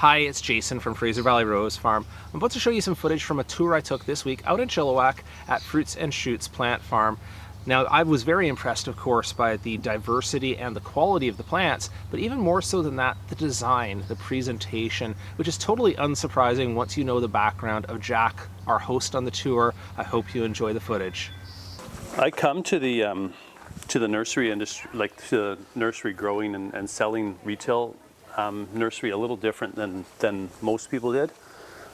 Hi, it's Jason from Fraser Valley Rose Farm. I'm about to show you some footage from a tour I took this week out in Chilliwack at Fruits and Shoots Plant Farm. Now, I was very impressed, of course, by the diversity and the quality of the plants, but even more so than that, the design, the presentation, which is totally unsurprising once you know the background of Jack, our host on the tour. I hope you enjoy the footage. I come to the nursery industry, like to the nursery growing and selling retail nursery a little different than most people did.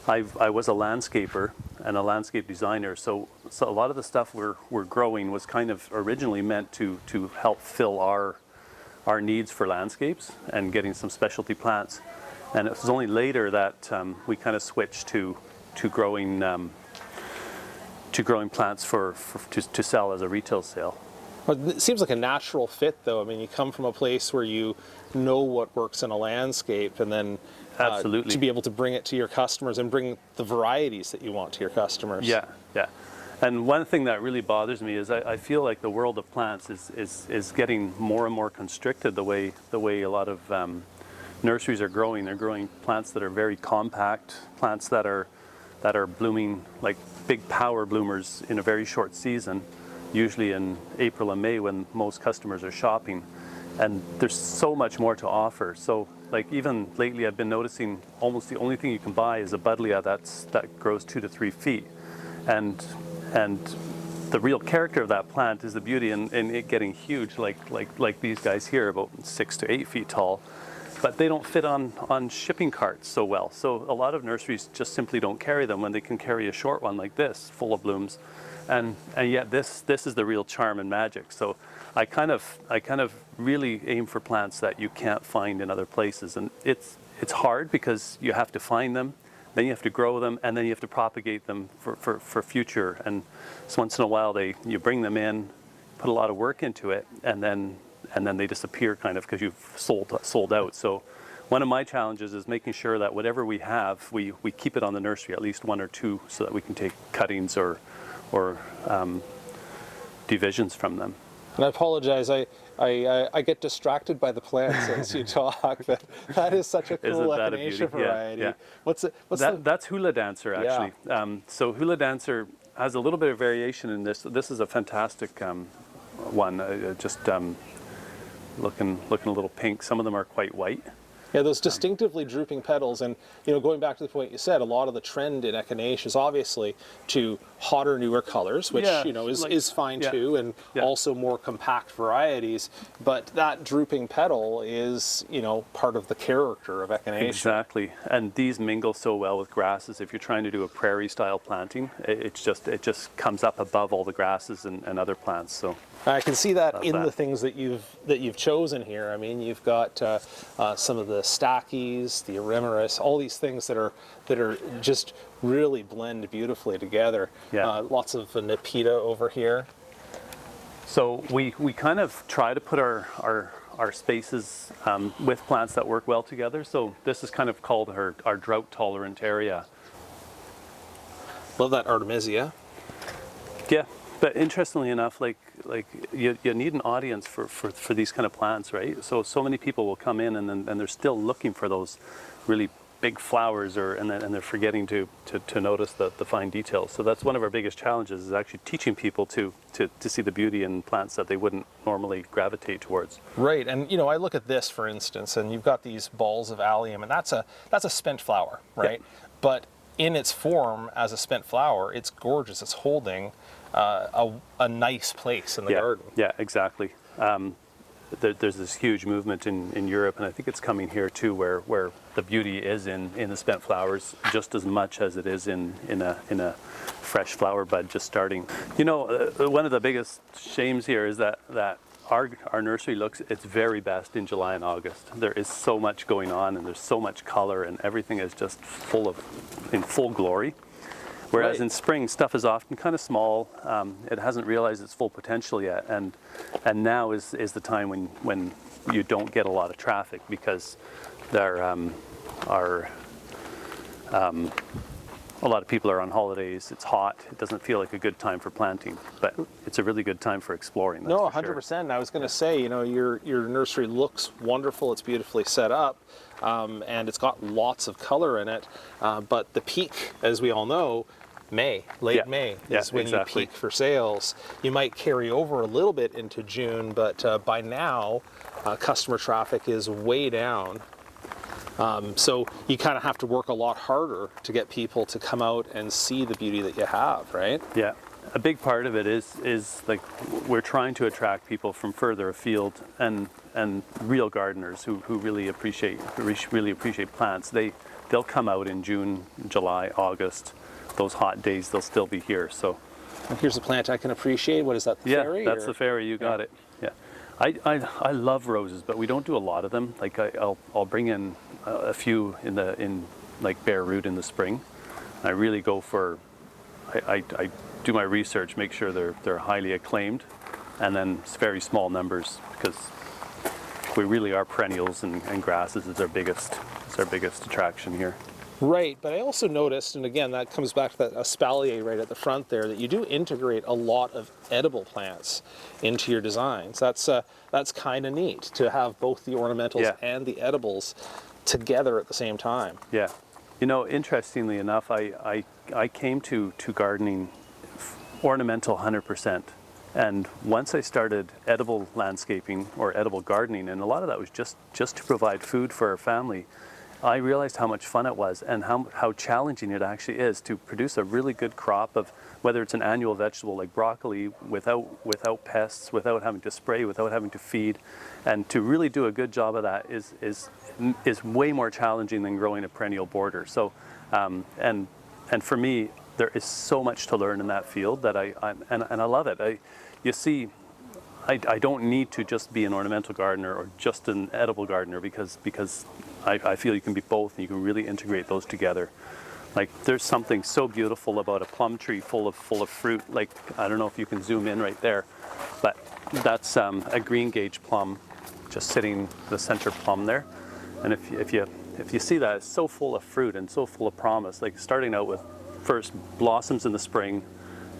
I was a landscaper and a landscape designer, so a lot of the stuff we're growing was kind of originally meant to help fill our needs for landscapes and getting some specialty plants. And it was only later that we kind of switched to growing plants to sell as a retail sale. Well, it seems like a natural fit, though. I mean, you come from a place where you know what works in a landscape, and then Absolutely. to be able to bring it to your customers and bring the varieties that you want to your customers. Yeah. And one thing that really bothers me is I feel like the world of plants is getting more and more constricted the way a lot of nurseries are growing. They're growing plants that are very compact, plants that are blooming like big power bloomers in a very short season, usually in April and May when most customers are shopping. And there's so much more to offer. So like even lately I've been noticing almost the only thing you can buy is a buddleia that grows 2 to 3 feet. And the real character of that plant is the beauty in it getting huge, like these guys here, about 6 to 8 feet tall. But they don't fit on shipping carts so well. So a lot of nurseries just simply don't carry them when they can carry a short one like this, full of blooms. And yet this is the real charm and magic. So I kind of really aim for plants that you can't find in other places. And it's hard because you have to find them, then you have to grow them, and then you have to propagate them for future. And so once in a while you bring them in, put a lot of work into it, and then they disappear kind of because you've sold out. So one of my challenges is making sure that whatever we have, we keep it on the nursery, at least 1 or 2, so that we can take cuttings or divisions from them. And I apologize, I get distracted by the plants as you talk. That is such a cool echinacea variety. Yeah. That's Hula Dancer, actually. Yeah. So Hula Dancer has a little bit of variation in this. This is a fantastic one, just looking a little pink. Some of them are quite white. Yeah, those distinctively drooping petals, and going back to the point you said, a lot of the trend in echinacea is obviously to hotter, newer colors, which is fine too, and also more compact varieties. But that drooping petal is part of the character of echinacea. Exactly, and these mingle so well with grasses. If you're trying to do a prairie-style planting, it just comes up above all the grasses and other plants. So I can see that in the things that you've chosen here. I mean, you've got some of the stackies, the erimeris, all these things that are just really blend beautifully together. Yeah. Lots of Nepeta over here. So we kind of try to put our spaces with plants that work well together. So this is kind of called our drought-tolerant area. Love that Artemisia. Yeah. But interestingly enough, like you need an audience for these kind of plants, right? So many people will come in and they're still looking for those really big flowers, and they're forgetting to notice the fine details. So that's one of our biggest challenges, is actually teaching people to see the beauty in plants that they wouldn't normally gravitate towards. Right, and I look at this, for instance, and you've got these balls of allium, and that's a spent flower, right? Yeah. But in its form as a spent flower, it's gorgeous. It's holding a nice place in the garden. Yeah, exactly. There's this huge movement in Europe, and I think it's coming here too, where the beauty is in the spent flowers just as much as it is in a fresh flower bud just starting. One of the biggest shames here is that our nursery looks its very best in July and August. There is so much going on, and there's so much color, and everything is just in full glory. Whereas in spring, stuff is often kind of small. It hasn't realized its full potential yet, and now is the time when you don't get a lot of traffic, because there are a lot of people are on holidays, it's hot, it doesn't feel like a good time for planting, but it's a really good time for exploring. That's No, for sure. 100%. I was going to say, you know, your nursery looks wonderful. It's beautifully set up, and it's got lots of color in it. But the peak, as we all know, late Yeah. May Yeah, is when exactly. you peak for sales. You might carry over a little bit into June, but by now, customer traffic is way down. So you kind of have to work a lot harder to get people to come out and see the beauty that you have, right? Yeah, a big part of it is like we're trying to attract people from further afield and real gardeners who really appreciate plants. They'll come out in June, July, August. Those hot days, they'll still be here. So Here's a plant I can appreciate. What is that, the yeah, fairy? that's the fairy. You got it. Yeah, I love roses, but we don't do a lot of them. Like I'll bring in a few in like bare root in the spring. I really go for I do my research, make sure they're highly acclaimed, and then it's very small numbers because we really are perennials and grasses is our biggest attraction here. Right, but I also noticed, and again, that comes back to that espalier right at the front there, that you do integrate a lot of edible plants into your designs. That's kind of neat to have both the ornamentals Yeah. and the edibles together at the same time. Yeah, you know, interestingly enough, I came to gardening ornamental 100%. And once I started edible landscaping or edible gardening, and a lot of that was just to provide food for our family, I realized how much fun it was and how challenging it actually is to produce a really good crop of whether it's an annual vegetable like broccoli without pests, without having to spray, without having to feed. And to really do a good job of that is way more challenging than growing a perennial border. So, and for me, there is so much to learn in that field that I love it. You see, I don't need to just be an ornamental gardener or just an edible gardener because I feel you can be both and you can really integrate those together. Like there's something so beautiful about a plum tree full of fruit. Like I don't know if you can zoom in right there, but that's a green gauge plum just sitting the center plum there. And if you see that, it's so full of fruit and so full of promise. Like starting out with first blossoms in the spring,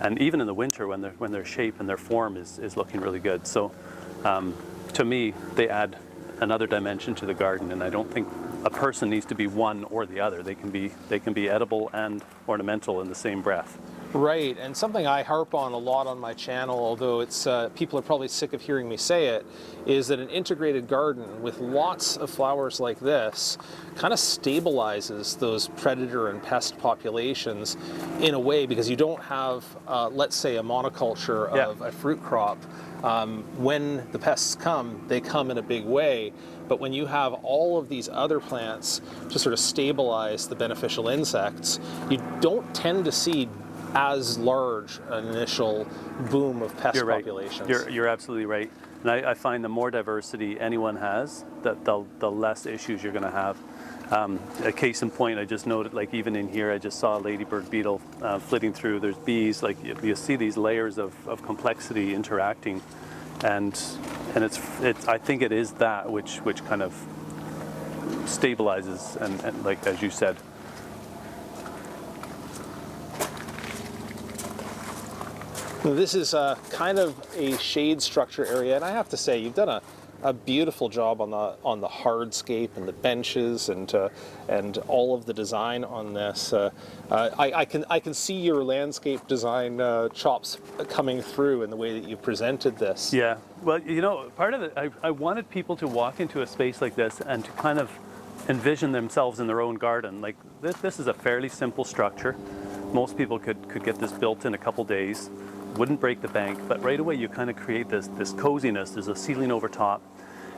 and even in the winter when their shape and their form is looking really good. So to me, they add another dimension to the garden, and I don't think a person needs to be one or the other. They can be edible and ornamental in the same breath. Right, and something I harp on a lot on my channel, although it's people are probably sick of hearing me say it, is that an integrated garden with lots of flowers like this kind of stabilizes those predator and pest populations in a way, because you don't have, let's say, a monoculture of a fruit crop. When the pests come, they come in a big way. But when you have all of these other plants to sort of stabilize the beneficial insects, you don't tend to see as large an initial boom of pest populations. You're absolutely right. And I find the more diversity anyone has, the less issues you're going to have. A case in point, I just noted, like even in here, I just saw a ladybird beetle flitting through. There's bees. Like you see these layers of complexity interacting, and it's I think it is that which kind of stabilizes and like as you said. This is kind of a shade structure area, and I have to say you've done a beautiful job on the hardscape and the benches and all of the design on this. I can see your landscape design chops coming through in the way that you presented this. Yeah, well, you know, part of it, I wanted people to walk into a space like this and to kind of envision themselves in their own garden. Like this is a fairly simple structure. Most people could get this built in a couple days. Wouldn't break the bank, but right away you kind of create this coziness. There's a ceiling over top,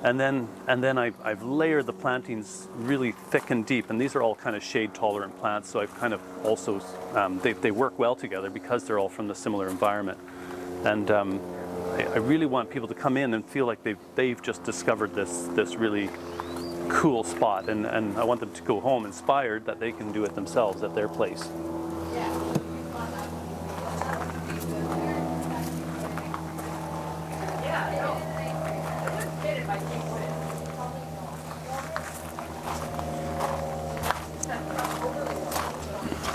and then I've layered the plantings really thick and deep, and these are all kind of shade tolerant plants. So I've kind of also they work well together because they're all from the similar environment, and I really want people to come in and feel like they've just discovered this really cool spot, and I want them to go home inspired that they can do it themselves at their place.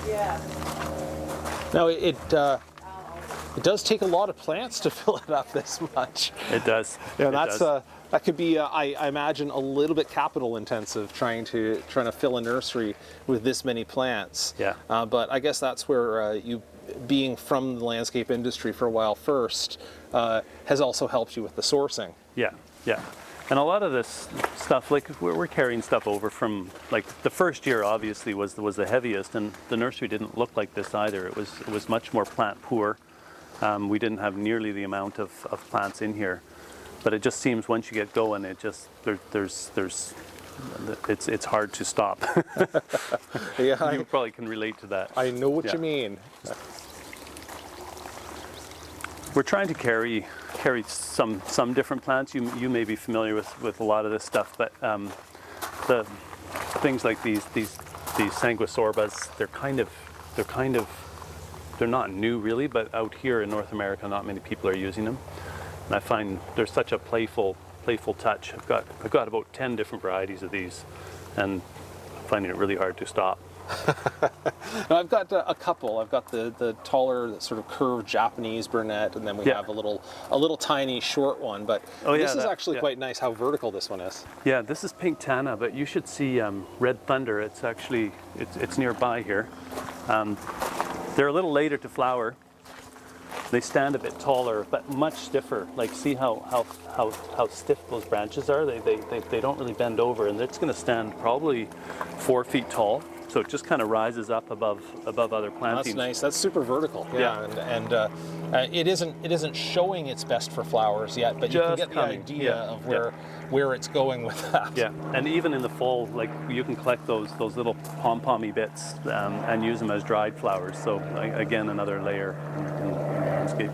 Yeah. Now it does take a lot of plants to fill it up this much. It does. Yeah, It that's does. that could be I imagine a little bit capital intensive trying to fill a nursery with this many plants. Yeah. But I guess that's where you being from the landscape industry for a while first has also helped you with the sourcing. Yeah, yeah. And a lot of this stuff, like we're carrying stuff over from, like the first year obviously was the heaviest, and the nursery didn't look like this either. It was much more plant poor. We didn't have nearly the amount of plants in here, but it just seems once you get going, it just it's hard to stop. Yeah, You probably can relate to that. I know what Yeah. you mean. We're trying to carry some different plants. You may be familiar with a lot of this stuff, but the things like these sanguisorbas, they're not new really, but out here in North America, not many people are using them. And I find there's such a playful touch. I've got about 10 different varieties of these, and I'm finding it really hard to stop. Now, I've got a couple. I've got the taller, sort of curved Japanese Burnett, and then we Yeah. have a little tiny short one. But Oh, yeah, this is that- actually yeah. quite nice how vertical this one is. Yeah, this is Pink Tana, but you should see Red Thunder. It's actually it's nearby here. They're a little later to flower. They stand a bit taller, but much stiffer. Like, see how stiff those branches are? They don't really bend over, and it's going to stand probably 4 feet tall. So it just kind of rises up above other plantings. That's nice. That's super vertical. Yeah. And it isn't showing its best for flowers yet, but you can Just get the coming. idea Yeah. of where it's going with that. Yeah, and even in the fall, like you can collect those little pom-pommy bits and use them as dried flowers. So again, another layer in the landscape.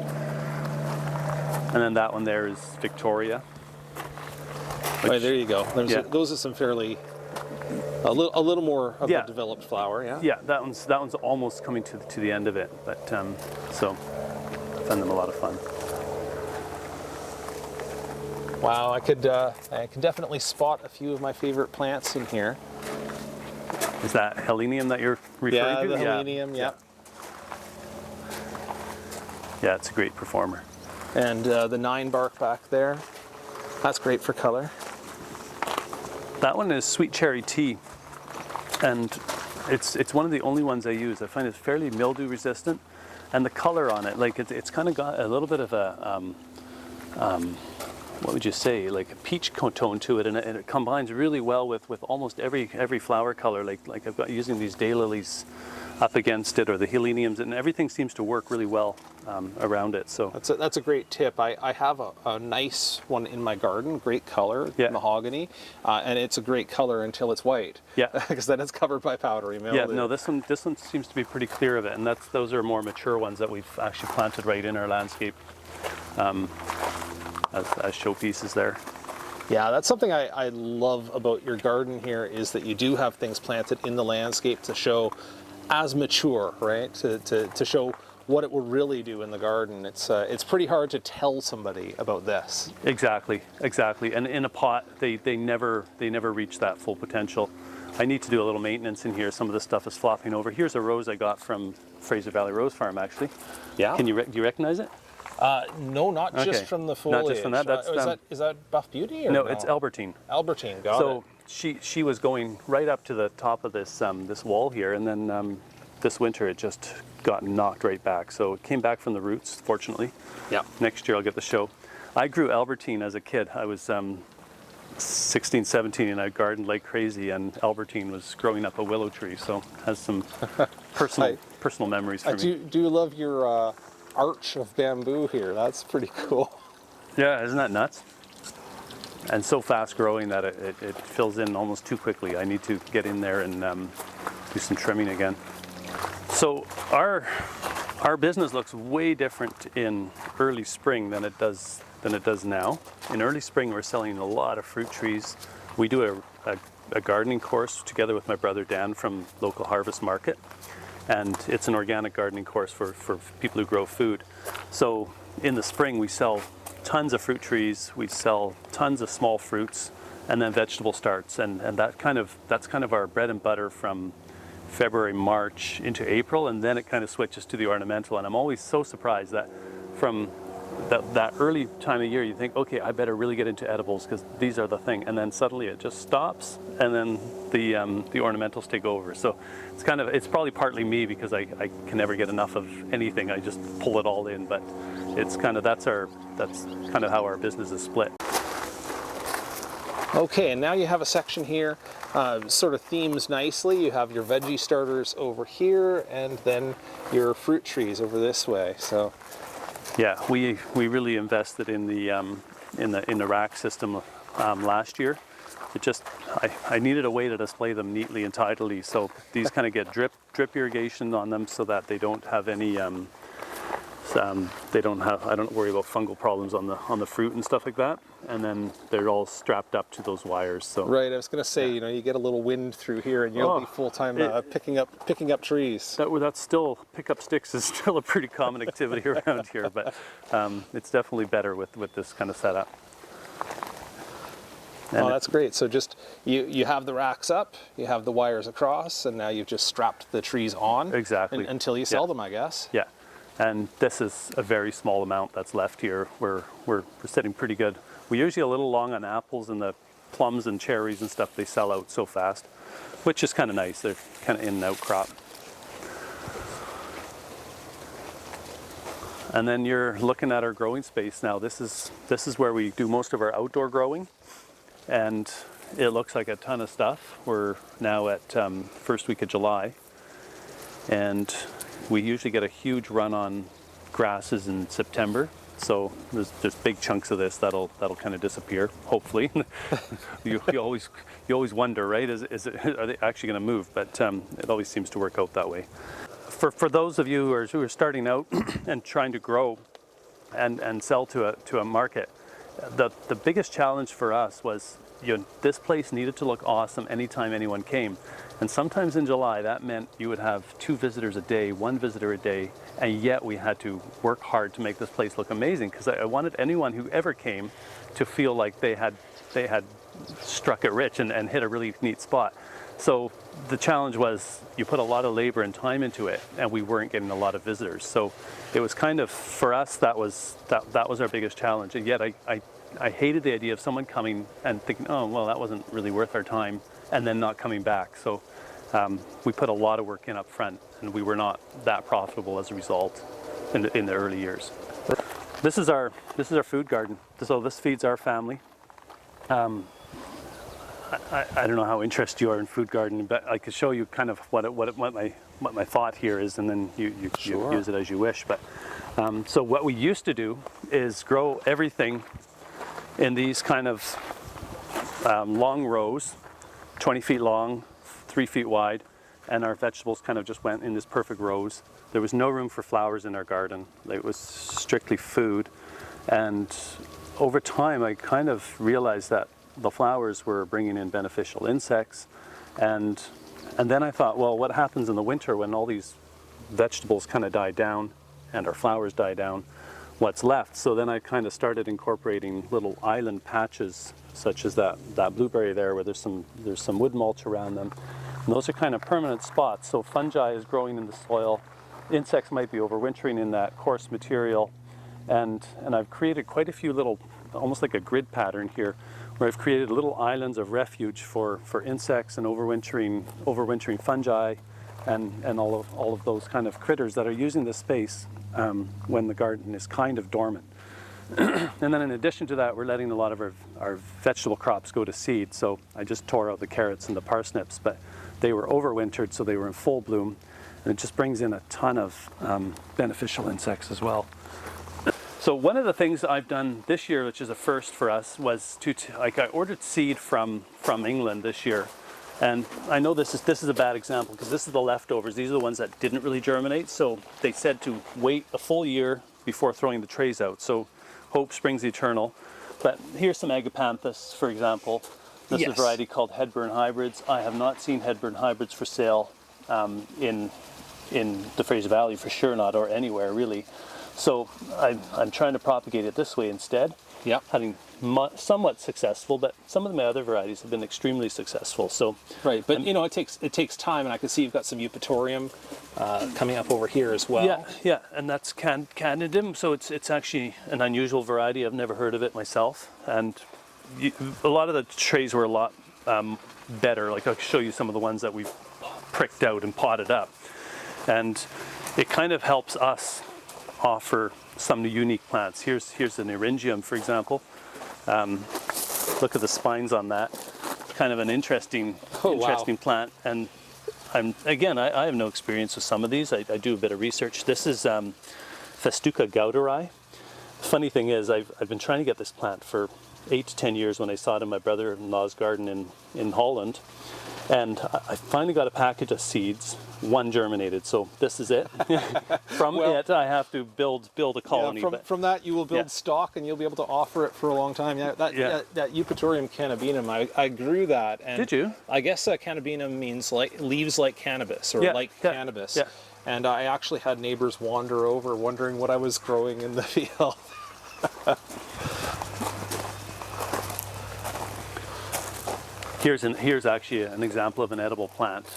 And then that one there is Victoria. Right, there you go. Yeah. Those are some fairly a little more of Yeah. a developed flower. Yeah. Yeah, that one's almost coming to the end of it, but so I find them a lot of fun. Wow, I could definitely spot a few of my favorite plants in here. Is that Helenium that you're referring Yeah, to? the Helenium. Yeah. Yeah, it's a great performer. And the 9 bark back there. That's great for color. That one is Sweet Cherry Tea, and it's one of the only ones I use. I find it fairly mildew resistant, and the color on it, like it's kind of got a little bit of a what would you say, like a peach tone to it, and it combines really well with almost every flower color. Like I've got using these daylilies up against it, or the Heleniums, and everything seems to work really well around it. So That's a great tip. I have a nice one in my garden, great color, Yeah. mahogany, and it's a great color until it's white. Yeah. Because then it's covered by powdery mildew. yeah, no, this one seems to be pretty clear of it, and those are more mature ones that we've actually planted right in our landscape as showpieces there. Yeah, that's something I love about your garden here is that you do have things planted in the landscape to show as mature, right? To show what it will really do in the garden. It's pretty hard to tell somebody about this. Exactly. And in a pot, they never reach that full potential. I need to do a little maintenance in here. Some of the stuff is flopping over. Here's a rose I got from Fraser Valley Rose Farm, actually. Yeah. Do you recognize it? No, not just Okay. from the foliage. Not just from that. That's is that Buff Beauty? Or no, it's Albertine. Albertine. Got So it. she was going right up to the top of this this wall here, and then this winter it just got knocked right back. So it came back from the roots, fortunately. Yeah. Next year I'll get the show. I grew Albertine as a kid. I was 16, 17, and I gardened like crazy, and Albertine was growing up a willow tree, so has some personal memories for me. Do you love your arch of bamboo here? That's pretty cool. Yeah, isn't that nuts? And so fast growing that it fills in almost too quickly. I need to get in there and do some trimming again. So our business looks way different in early spring than it does now. In early spring, we're selling a lot of fruit trees. We do a gardening course together with my brother Dan from local harvest market, and it's an organic gardening course for people who grow food. So in the spring, we sell tons of fruit trees, we sell tons of small fruits, and then vegetable starts, and that's kind of our bread and butter from February, March into April, and then it kind of switches to the ornamental. And I'm always so surprised that from that early time of year, you think, okay, I better really get into edibles because these are the thing, and then suddenly it just stops, and then the ornamentals take over. So it's probably partly me because I can never get enough of anything. I just pull it all in, but it's that's kind of how our business is split. Okay, and now you have a section here, sort of themes nicely. You have your veggie starters over here, and then your fruit trees over this way. So, yeah, we really invested in the rack system last year. It just I needed a way to display them neatly and tidily. So these kind of get drip irrigation on them so that they don't have any. I don't worry about fungal problems on the fruit and stuff like that, and then they're all strapped up to those wires. So right, I was going to say, you get a little wind through here, and you'll be full time picking up trees. That's still pick up sticks is still a pretty common activity around here, but it's definitely better with this kind of setup. And that's great. So just you have the racks up, you have the wires across, and now you've just strapped the trees on. Exactly. Until you sell them, I guess. Yeah. And this is a very small amount that's left here. We're sitting pretty good. We're usually a little long on apples, and the plums and cherries and stuff, they sell out so fast, which is kind of nice. They're kind of in and out crop. And then you're looking at our growing space now. This is where we do most of our outdoor growing, and it looks like a ton of stuff. We're now at first week of July, and we usually get a huge run on grasses in September, so there's big chunks of this that'll kind of disappear. Hopefully, you always wonder, right? Are they actually going to move? But it always seems to work out that way. For those of you who are starting out and trying to grow and sell to a market, the biggest challenge for us was this place needed to look awesome anytime anyone came. And sometimes in July, that meant you would have 2 visitors a day, 1 visitor a day, and yet we had to work hard to make this place look amazing, because I wanted anyone who ever came to feel like they had struck it rich and hit a really neat spot. So the challenge was you put a lot of labor and time into it, and we weren't getting a lot of visitors. So it was kind of, for us, that was our biggest challenge. And yet I hated the idea of someone coming and thinking, oh, well, that wasn't really worth our time, and then not coming back. So we put a lot of work in up front, and we were not that profitable as a result in the early years. This is our food garden. So this feeds our family. I don't know how interested you are in food gardening, but I could show you kind of what my thought here is, and then you use it as you wish. But so what we used to do is grow everything in these kind of long rows, 20 feet long, 3 feet wide, and our vegetables kind of just went in this perfect rows. There was no room for flowers in our garden. It was strictly food. And over time, I kind of realized that the flowers were bringing in beneficial insects. And then I thought, well, what happens in the winter when all these vegetables kind of die down and our flowers die down? What's left? So then I kind of started incorporating little island patches, such as that blueberry there, where there's some wood mulch around them. And those are kind of permanent spots. So fungi is growing in the soil. Insects might be overwintering in that coarse material. And I've created quite a few little, almost like a grid pattern here, where I've created little islands of refuge for insects and overwintering fungi, and all of those kind of critters that are using the space when the garden is kind of dormant. And then in addition to that, we're letting a lot of our vegetable crops go to seed. So I just tore out the carrots and the parsnips, but they were overwintered, so they were in full bloom, and it just brings in a ton of beneficial insects as well. So one of the things I've done this year, which is a first for us, was I ordered seed from England this year. And I know this is a bad example, because this is the leftovers. These are the ones that didn't really germinate. So they said to wait a full year before throwing the trays out. So hope springs eternal. But here's some agapanthus, for example. This is a variety called Headburn Hybrids. I have not seen Headburn Hybrids for sale in the Fraser Valley, for sure not, or anywhere really. So I'm trying to propagate it this way instead. Yep. Having somewhat successful, but some of my other varieties have been extremely successful. So Right, but you know, it takes time, and I can see you've got some eupatorium coming up over here as well. yeah, and that's Candidum. So it's actually an unusual variety. I've never heard of it myself, and a lot of the trays were a lot better. Like I'll show you some of the ones that we've pricked out and potted up, and it kind of helps us offer some unique plants. Here's an eryngium, for example. Look at the spines on that. Kind of an interesting plant. And I have no experience with some of these. I do a bit of research. This is Festuca gauderi. Funny thing is, I've been trying to get this plant for 8 to 10 years when I saw it in my brother-in-law's garden in Holland. And I finally got a package of seeds. One germinated, so this is it. From it, I have to build a colony. Yeah, from that, you will build stock, and you'll be able to offer it for a long time. That Eupatorium cannabinum, I grew that. And did you? I guess cannabinum means like leaves like cannabis or cannabis. Yeah. And I actually had neighbors wander over, wondering what I was growing in the field. Here's actually an example of an edible plant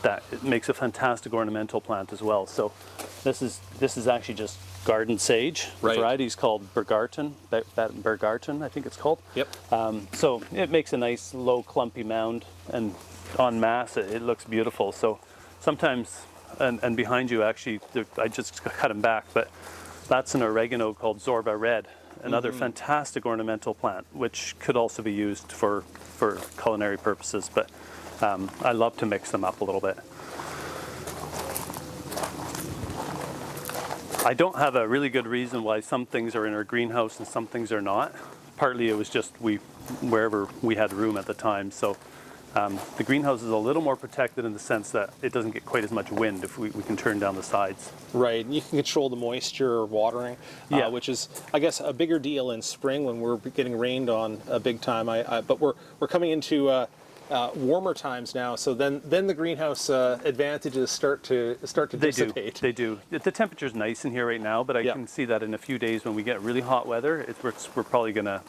that makes a fantastic ornamental plant as well. So this is actually just garden sage. Right. The variety is called Bergarten, Bergarten, I think it's called. Yep. So it makes a nice low clumpy mound, and en masse it looks beautiful. So sometimes, and behind you actually, I just cut them back, but that's an oregano called Zorba Red. Another fantastic ornamental plant, which could also be used for culinary purposes, but I love to mix them up a little bit. I don't have a really good reason why some things are in our greenhouse and some things are not. Partly it was just wherever we had room at the time. So the greenhouse is a little more protected in the sense that it doesn't get quite as much wind if we can turn down the sides. Right, and you can control the moisture or watering, which is, I guess, a bigger deal in spring when we're getting rained on a big time. But we're coming into warmer times now, so then the greenhouse advantages start to dissipate. They do. The temperature's nice in here right now, but I can see that in a few days when we get really hot weather, we're probably the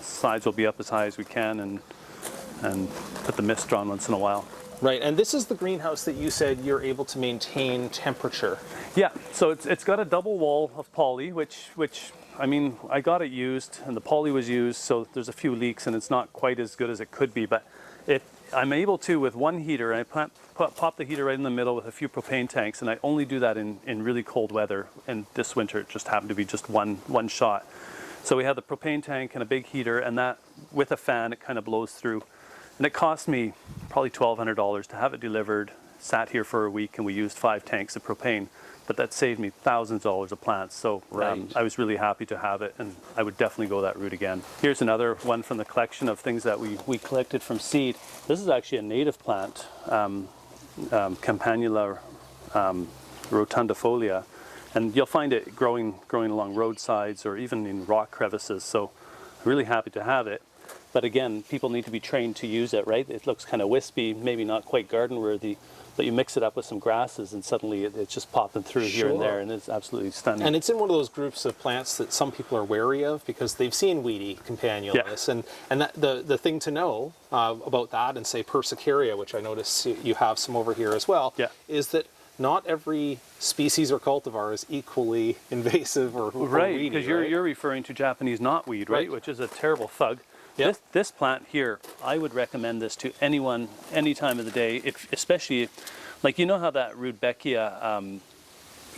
sides will be up as high as we can, and put the mist on once in a while. Right, and this is the greenhouse that you said you're able to maintain temperature. Yeah, so it's got a double wall of poly, which I mean, I got it used, and the poly was used, so there's a few leaks, and it's not quite as good as it could be, but I'm able to, with one heater, and I pop the heater right in the middle with a few propane tanks, and I only do that in really cold weather, and this winter it just happened to be just one shot. So we have the propane tank and a big heater, and that, with a fan, it kind of blows through. And it cost me probably $1,200 to have it delivered, sat here for a week, and we used 5 tanks of propane. But that saved me thousands of dollars of plants. So I was really happy to have it, and I would definitely go that route again. Here's another one from the collection of things that we collected from seed. This is actually a native plant, Campanula rotundifolia. And you'll find it growing along roadsides or even in rock crevices. So I'm really happy to have it. But again, people need to be trained to use it, right? It looks kind of wispy, maybe not quite garden worthy, but you mix it up with some grasses and suddenly it's just popping through here and there, and it's absolutely stunning. And it's in one of those groups of plants that some people are wary of because they've seen weedy campanulus. And that, the thing to know about that, and say Persicaria, which I notice you have some over here as well, is that not every species or cultivar is equally invasive or weedy. Because you're referring to Japanese knotweed, right? Which is a terrible thug. Yep. This plant here, I would recommend this to anyone, any time of the day, especially, like, you know how that Rudbeckia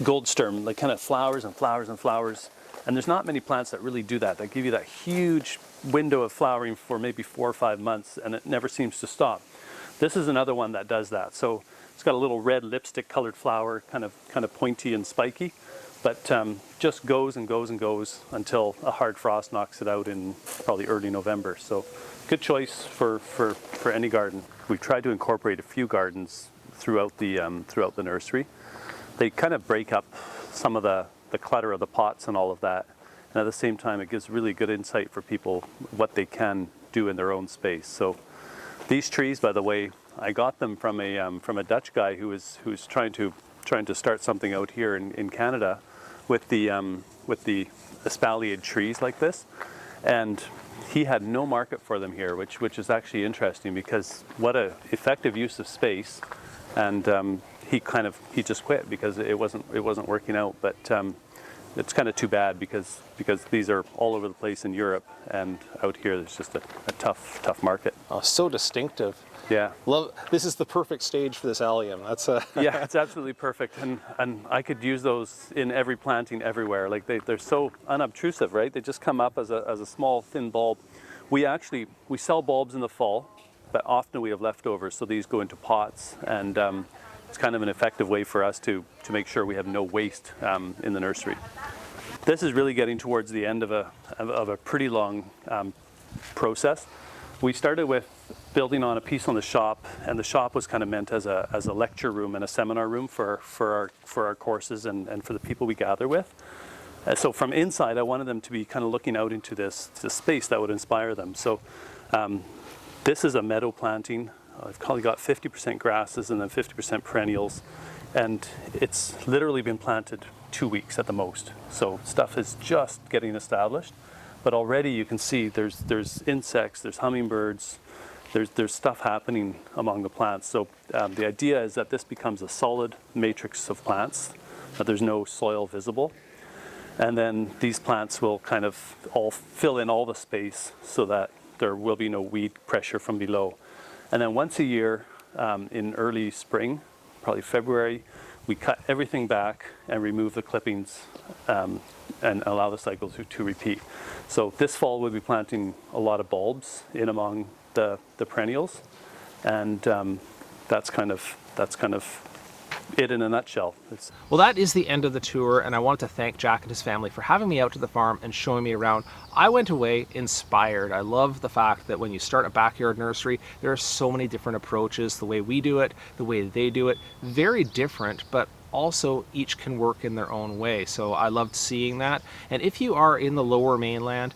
goldsturm, like, kind of flowers and flowers and flowers, and there's not many plants that really do that. They give you that huge window of flowering for maybe 4 or 5 months, and it never seems to stop. This is another one that does that. So it's got a little red lipstick colored flower, kind of pointy and spiky, but just goes and goes and goes until a hard frost knocks it out in probably early November. So good choice for any garden. We've tried to incorporate a few gardens throughout the nursery. They kind of break up some of the clutter of the pots and all of that, and at the same time it gives really good insight for people what they can do in their own space. So these trees, by the way, I got them from a Dutch guy who's trying to start something out here in Canada with the espaliered trees like this, And he had no market for them here, which is actually interesting, because what a effective use of space. And he just quit because it wasn't working out. But it's kind of too bad, because these are all over the place in Europe, and out here there's just a tough market. Oh, so distinctive. Yeah. Love. This is the perfect stage for this allium. That's Yeah, it's absolutely perfect, and I could use those in every planting everywhere. Like they're so unobtrusive, right? They just come up as a small thin bulb. We sell bulbs in the fall, but often we have leftovers, so these go into pots, and it's kind of an effective way for us to make sure we have no waste in the nursery. This is really getting towards the end of a pretty long process. We started with building on a piece on the shop, and the shop was kind of meant as a lecture room and a seminar room for our courses and for the people we gather with. So from inside, I wanted them to be kind of looking out into this space that would inspire them. So this is a meadow planting. I've probably got 50% grasses and then 50% perennials, and it's literally been planted 2 weeks at the most. So stuff is just getting established. But already you can see there's insects, there's hummingbirds, there's stuff happening among the plants. So the idea is that this becomes a solid matrix of plants, that there's no soil visible. And then these plants will kind of all fill in all the space so that there will be no weed pressure from below. And then once a year, in early spring, probably February, we cut everything back and remove the clippings and allow the cycle to repeat. So this fall we'll be planting a lot of bulbs in among the perennials, and that's kind of it in a nutshell. Well, that is the end of the tour, and I wanted to thank Jack and his family for having me out to the farm and showing me around. I went away inspired. I love the fact that when you start a backyard nursery, there are so many different approaches. The way we do it, the way they do it, very different, but also each can work in their own way. So I loved seeing that. And if you are in the lower mainland,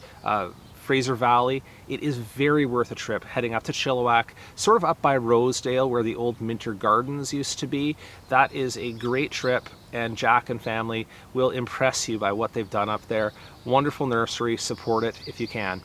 Fraser Valley, it is very worth a trip heading up to Chilliwack, sort of up by Rosedale where the old Minter Gardens used to be. That is a great trip, and Jack and family will impress you by what they've done up there. Wonderful nursery, support it if you can.